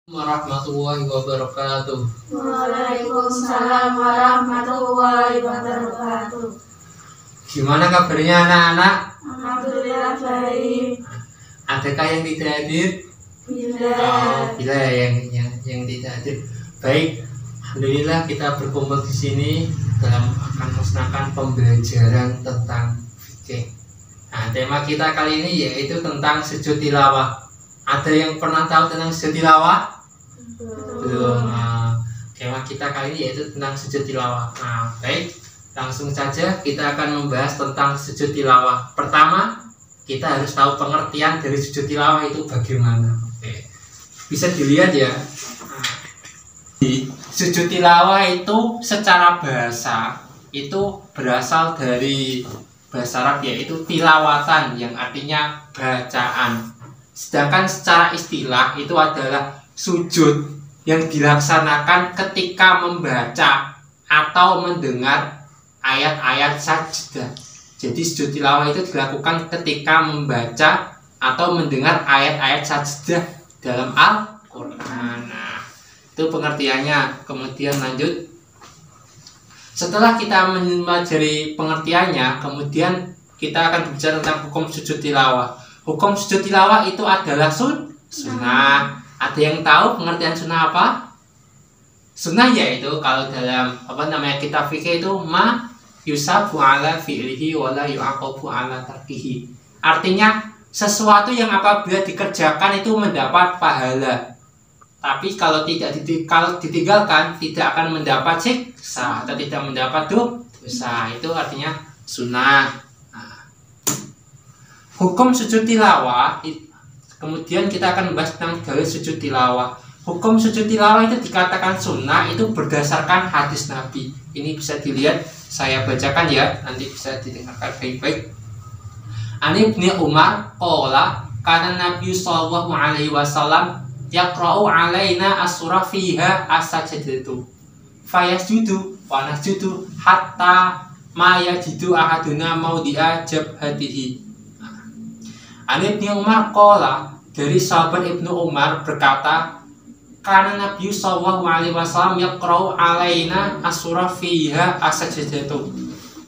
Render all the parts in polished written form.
Warahmatullahi wabarakatuh. Waalaikumsalam warahmatullahi wabarakatuh. Gimana kabarnya anak-anak? Alhamdulillah baik. Adakah yang tidak hadir? Bila yang tidak hadir. Baik, alhamdulillah kita berkumpul di sini dalam akan melaksanakan pembelajaran tentang fikih. Nah, tema kita kali ini yaitu tentang sujud tilawah. Ada yang pernah tahu tentang sujud tilawah? Belum. Tema kita kali ini yaitu tentang sujud tilawah. Nah, baik, langsung saja kita akan membahas tentang sujud tilawah. Pertama, kita harus tahu pengertian dari sujud tilawah itu bagaimana. Oke. Bisa dilihat ya. Sujud tilawah itu secara bahasa itu berasal dari bahasa Arab yaitu tilawatan yang artinya bacaan. Sedangkan secara istilah itu adalah sujud yang dilaksanakan ketika membaca atau mendengar ayat-ayat sajdah. Jadi sujud tilawah itu dilakukan ketika membaca atau mendengar ayat-ayat sajdah dalam Al-Quran. Nah, itu pengertiannya. Kemudian lanjut. Setelah kita mempelajari pengertiannya, kemudian kita akan bicara tentang hukum sujud tilawah. Hukum sujud tilawah itu adalah sunnah. Ada yang tahu pengertian sunnah apa? Sunnah yaitu kalau dalam kitab fikih itu ma yusabu ala fi'lihi wa la yu'aqabu ala tarkihi. Artinya sesuatu yang apabila dikerjakan itu mendapat pahala. Tapi kalau ditinggalkan tidak akan mendapat siksa atau tidak mendapat dosa. Itu artinya sunnah. Hukum sujud tilawah, kemudian kita akan membahas tentang dalil sujud tilawah. Hukum sujud tilawah itu dikatakan sunnah itu berdasarkan hadis Nabi. Ini bisa dilihat, saya bacakan ya, nanti bisa didengarkan baik-baik. Ani Ibnu Umar qala kana Nabi sallallahu alaihi wasallam yaqra'u alaina as-surah fiha as-sajdatu fayasjudu wa nasjudu hatta ma yajidu ahaduna maudi'a jabhatihi. Ani Ibnu Umar qala, dari sahabat Ibnu Umar berkata, karena Nabi sallallahu alaihi wasallam yaqra'u alaina as-surah fiha as-sajdatu.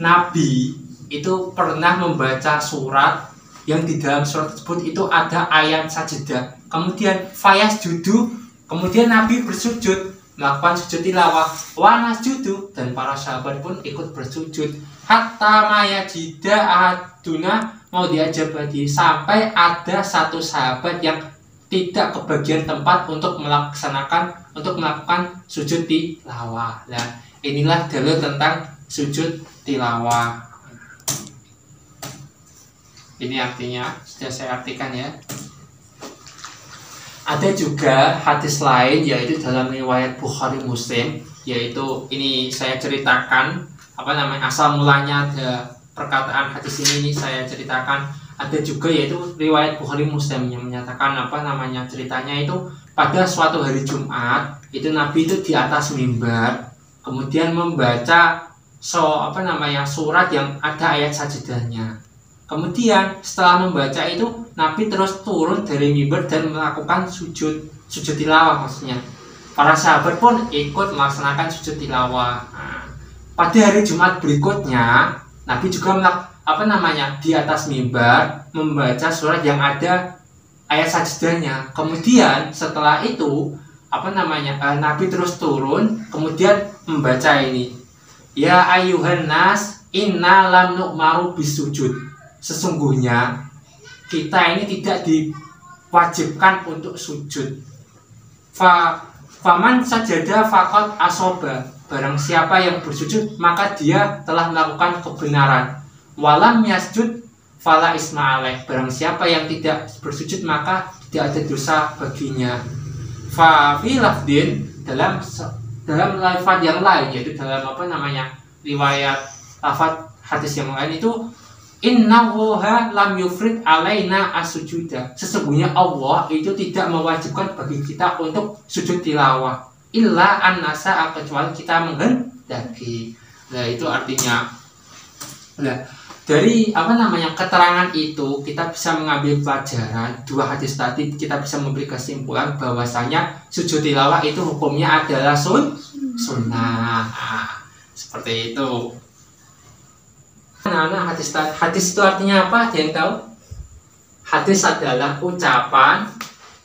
Nabi itu pernah membaca surat yang di dalam surat tersebut itu ada ayat sajdah. Kemudian fayasjudu, kemudian Nabi bersujud, melakukan sujud tilawah, wa nasjudu, dan para sahabat pun ikut bersujud. Hatta mayajida ahaduna mau diajabadi, sampai ada satu sahabat yang tidak kebagian tempat untuk melakukan sujud tilawah. Nah, inilah dalil tentang sujud tilawah. Ini artinya sudah saya artikan ya. Ada juga hadis lain yaitu dalam riwayat Bukhari Muslim, yaitu ini saya ceritakan asal mulanya ada perkataan hadis ini saya ceritakan. Ada juga yaitu riwayat Bukhari Muslim yang menyatakan ceritanya itu pada suatu hari Jumat itu Nabi itu di atas mimbar kemudian membaca surat yang ada ayat sajdahnya. Kemudian setelah membaca itu Nabi terus turun dari mimbar dan melakukan sujud tilawah maksudnya. Para sahabat pun ikut melaksanakan sujud tilawah. Nah, pada hari Jumat berikutnya Nabi juga di atas mimbar membaca surat yang ada ayat sajdahnya. Kemudian setelah itu Nabi terus turun kemudian membaca ini. Ya ayuhan nas inna lam nu'maru bisujud. Sesungguhnya kita ini tidak diwajibkan untuk sujud. Faman sajada faqad asoba. Barang siapa yang bersujud maka dia telah melakukan kebenaran. Walam yasjud fala isma alaih. Barang siapa yang tidak bersujud maka tidak ada dosa baginya. Fa fi lafdin, dalam lafaz yang lain, yaitu dalam riwayat lafaz hadis yang lain itu, innahu lam yufrid alaina as-sujuda. Sesungguhnya Allah itu tidak mewajibkan bagi kita untuk sujud tilawah illa an-nasa, kecuali kita menghendaki. Nah, itu artinya. Nah, dari keterangan itu kita bisa mengambil pelajaran dua hadis tadi, kita bisa memberi kesimpulan bahwasanya sujud tilawah itu hukumnya adalah sunnah. Seperti itu. Nah, hadis itu artinya apa? Ada yang tahu? Hadis adalah ucapan,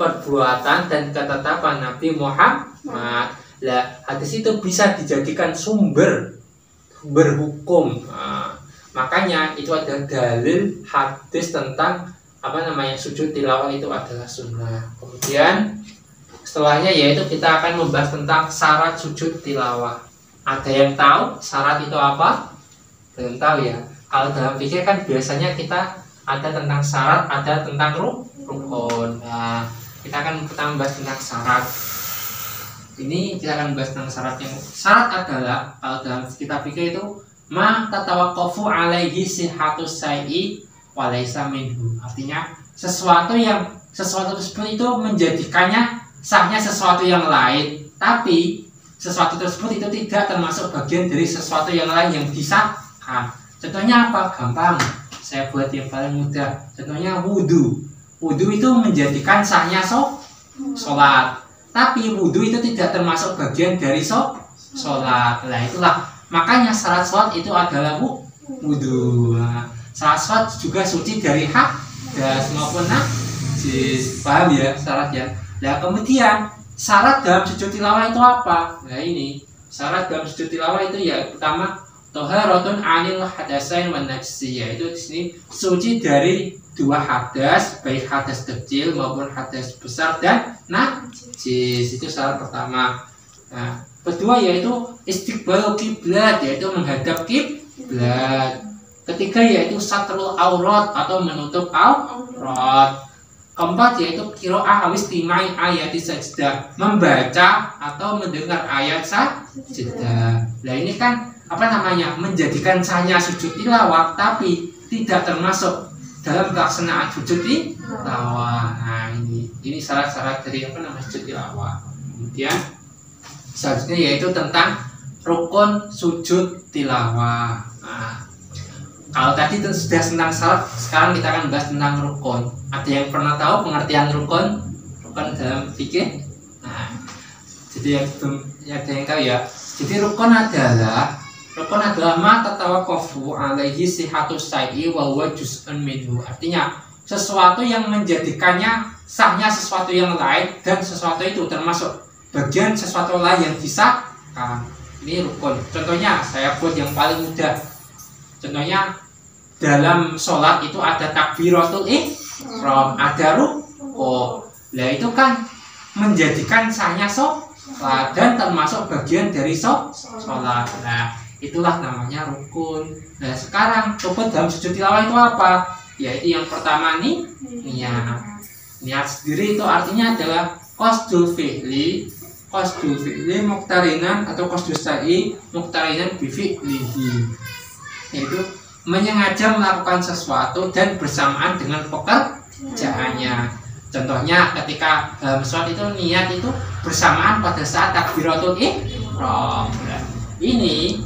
perbuatan, dan ketetapan Nabi Muhammad. Lah, hadis itu bisa dijadikan sumber berhukum. Makanya itu ada dalil hadis tentang sujud tilawah itu adalah sunnah. Kemudian setelahnya yaitu kita akan membahas tentang syarat sujud tilawah. Ada yang tahu syarat itu apa? Belum tahu ya. Kalau dalam fikih kan biasanya kita ada tentang syarat, ada tentang rukun. Nah, kita akan membahas tentang syarat. Ini kita akan membahas tentang syarat. Yang syarat adalah kalau dalam kita fikih itu ma tatawaqqafu alaihi sihhatus syai'i wa laisa minhu. Artinya sesuatu tersebut itu menjadikannya sahnya sesuatu yang lain, tapi sesuatu tersebut itu tidak termasuk bagian dari sesuatu yang lain yang disahkan. Contohnya apa? Gampang. Saya buat yang paling mudah. Contohnya wudu. Wudu itu menjadikan sahnya sholat, tapi wudu itu tidak termasuk bagian dari sholat. Nah, itulah makanya syarat sholat itu adalah wudu. Nah, syarat sholat juga suci dari hadas maupun najis. Paham ya syaratnya? Nah, kemudian syarat dalam sujud tilawah itu apa? Nah, ini syarat dalam sujud tilawah itu ya pertama toharatun anil hadasain wan najsi, yaitu di sini suci dari dua hadas, baik hadas kecil maupun hadas besar dan najis. Itu syarat pertama. Nah, kedua yaitu istiqbal kiblat, yaitu menghadap kiblat. Ketiga yaitu satrul aurat atau menutup aurat. Keempat yaitu qiraah awis timai ayat sajdah, membaca atau mendengar ayat sajdah. Nah, ini kan menjadikan sahnya sujud tilawah, tapi tidak termasuk dalam pelaksanaan sujud tilawah. Nah, ini syarat-syarat dari sujud tilawah. Kemudian selanjutnya yaitu tentang rukun sujud tilawah. Nah, kalau tadi itu sudah tentang syarat, sekarang kita akan bahas tentang rukun. Ada yang pernah tahu pengertian rukun? Rukun dalam fikih? Nah, jadi ada yang tahu ya. Jadi rukun adalah ma tatawaqqafu alaihi sihhatus syai'i wa huwa juz'un minhu. Artinya sesuatu yang menjadikannya sahnya sesuatu yang lain, dan sesuatu itu termasuk bagian sesuatu lain yang disahkan. Ini rukun. Contohnya saya buat yang paling mudah. Contohnya dalam sholat itu ada takbiratul ihram, ada ruku. Nah, itu kan menjadikan sahnya sholat dan termasuk bagian dari sholat. Nah, itulah namanya rukun. Nah, sekarang rukun dalam sujud tilawah itu apa? Yaitu yang pertama niat. Niat sendiri itu artinya adalah qasdul fi'li muqtarinan atau qasdul syai'i muqtarinan bi fi'lihi, yaitu menyengaja melakukan sesuatu dan bersamaan dengan pekerjaannya. Contohnya ketika dalam sholat itu niat itu bersamaan pada saat takbiratul ihram. Ini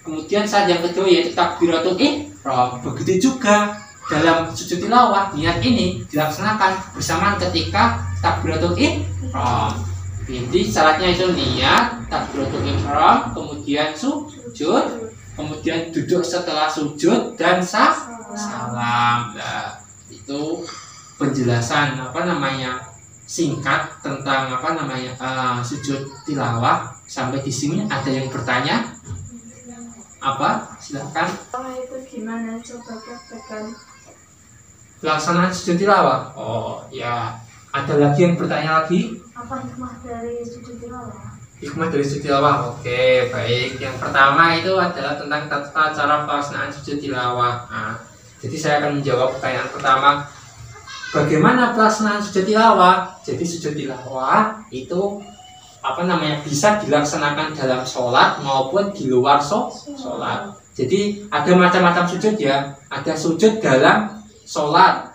kemudian saat yang kedua yaitu takbiratul ihram. Begitu juga dalam sujud tilawah, niat ini dilaksanakan bersamaan ketika takbiratul ihram. Jadi syaratnya itu niat, takbiratul ihram, kemudian sujud, kemudian duduk setelah sujud dan salam. Nah, itu penjelasan singkat tentang sujud tilawah. Sampai di sini ada yang bertanya? Apa? Silahkan. Itu gimana? Coba praktekkan. Pelaksanaan sujud tilawah. Oh ya. Ada lagi yang bertanya lagi? Apa hikmah dari sujud tilawah? Hikmah dari sujud tilawah. Oke, baik. Yang pertama itu adalah tentang tata cara pelaksanaan sujud tilawah. Nah, jadi saya akan menjawab pertanyaan pertama. Bagaimana pelaksanaan sujud tilawah? Jadi sujud tilawah itu bisa dilaksanakan dalam sholat maupun di luar sholat. Jadi ada macam-macam sujud ya. Ada sujud dalam sholat.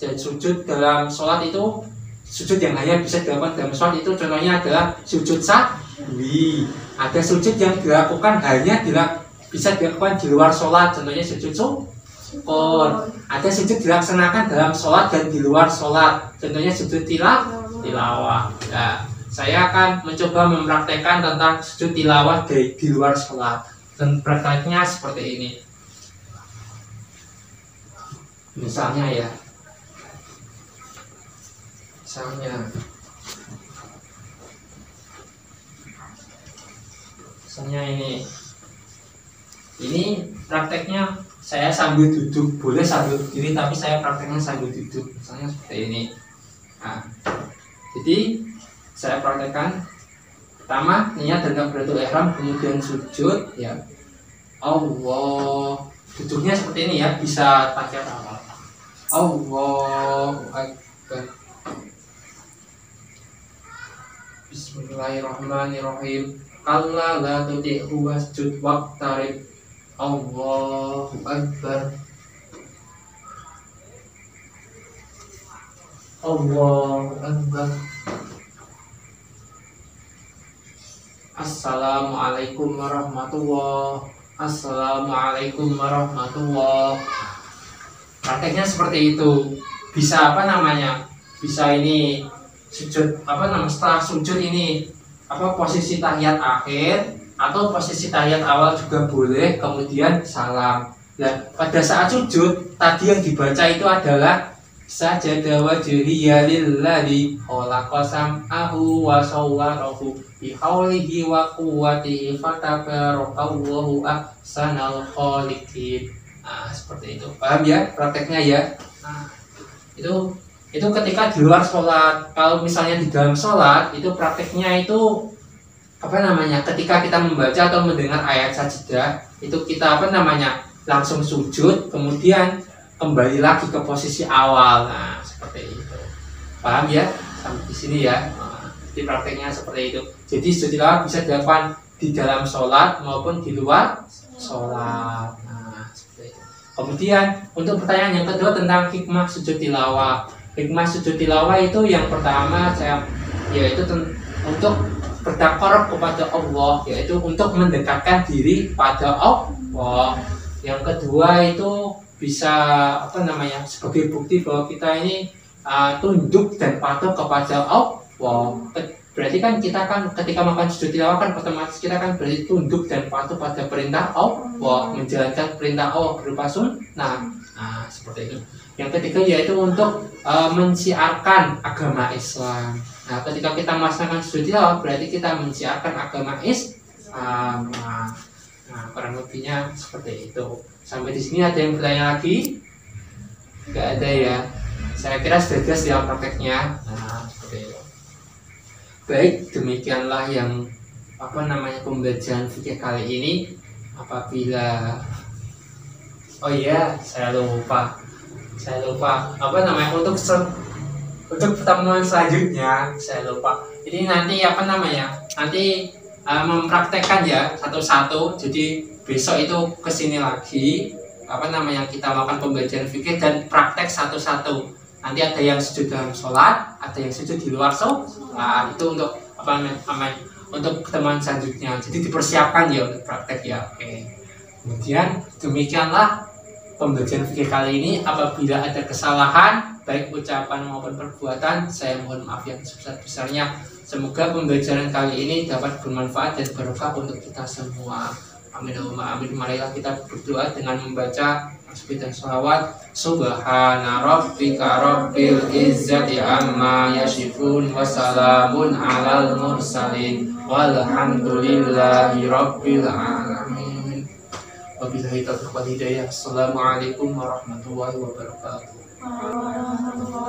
Dan sujud dalam sholat itu sujud yang hanya bisa dilakukan dalam sholat itu contohnya adalah sujud sahwi. Ada sujud yang dilakukan bisa dilakukan di luar sholat, contohnya sujud syukur. Ada sujud dilaksanakan dalam sholat dan di luar sholat, contohnya sujud tilawah. Nah, saya akan mencoba mempraktekkan tentang sujud tilawah di luar sholat. Dan prakteknya seperti ini. Misalnya ini prakteknya saya sambil duduk, boleh sambil berdiri tapi saya prakteknya sambil duduk, misalnya seperti ini. Nah, jadi saya praktekkan pertama niat dan takbiratul ihram, kemudian sujud ya. Allah, duduknya seperti ini ya, bisa tahiyat awal. Allahu Akbar. Bismillahirrahmanirrahim. Kalla la tuti'hu wasjud waqtarib. Allahu Akbar. Allahu Akbar. Assalamualaikum warahmatullahi. Assalamualaikum warahmatullahi. Prakteknya seperti itu. Bisa bisa ini sujud setelah sujud ini posisi tahiyat akhir atau posisi tahiyat awal juga boleh, kemudian salam. Dan pada saat sujud tadi yang dibaca itu adalah sajada wajhiya lillazi khalaqa sam'ahu wa sawwarahu bi haulihi wa quwwatihi fatabarakallahu ahsanal khaliqin. Nah, seperti itu. Paham ya prakteknya ya? Nah, itu ketika di luar sholat. Kalau misalnya di dalam sholat itu prakteknya itu ketika kita membaca atau mendengar ayat sajadah itu kita langsung sujud kemudian kembali lagi ke posisi awal. Nah, seperti itu. Paham ya sampai di sini ya? Nah, jadi prakteknya seperti itu. Jadi sujud tilawah bisa dilakukan di dalam sholat maupun di luar sholat. Nah, seperti itu. Kemudian untuk pertanyaan yang kedua tentang hikmah sujud tilawah. Hikmah sujud tilawah itu yang pertama yaitu untuk bertakarub kepada Allah, yaitu untuk mendekatkan diri pada Allah. Yang kedua itu bisa sebagai bukti bahwa kita ini tunduk dan patuh kepada Allah. Berarti kan kita ketika melakukan sujud tilawah kan otomatis kita kan berarti tunduk dan patuh pada perintah Allah, menjalankan perintah Allah berupa sunnah. Nah, seperti itu. Yang ketiga yaitu untuk mensiarkan agama Islam. Nah, ketika kita melaksanakan sujud tilawah berarti kita mensiarkan agama Islam. Nah, kurang lebihnya seperti itu. Sampai di sini ada yang bertanya lagi? Gak ada ya. Saya kira sudah jelas dalam prakteknya. Nah, seperti itu. Baik, demikianlah yang pembelajaran fikih kali ini. Apabila saya lupa untuk pertemuan selanjutnya saya lupa. Jadi nanti mempraktekkan ya satu-satu. Jadi besok itu kesini lagi kita melakukan pembelajaran fikih dan praktek satu-satu. Nanti ada yang sujud dalam sholat, ada yang sujud di luar sholat. Itu untuk untuk pertemuan selanjutnya. Jadi dipersiapkan ya untuk praktek ya. Oke. Kemudian demikianlah pembelajaran fikih kali ini. Apabila ada kesalahan baik ucapan maupun perbuatan, saya mohon maaf yang sebesar-besarnya. Semoga pembelajaran kali ini dapat bermanfaat dan barokah untuk kita semua. Amin Allahumma amin. Marilah kita berdoa dengan membaca tasbih dan sholawat. Subhana rabbika rabbil izzati amma yasifun wa salamun alal mursalin walhamdulillahi rabbil alamin. Wabillahi taufiq wal hidayah. Assalamualaikum warahmatullahi wabarakatuh. Warahmatullahi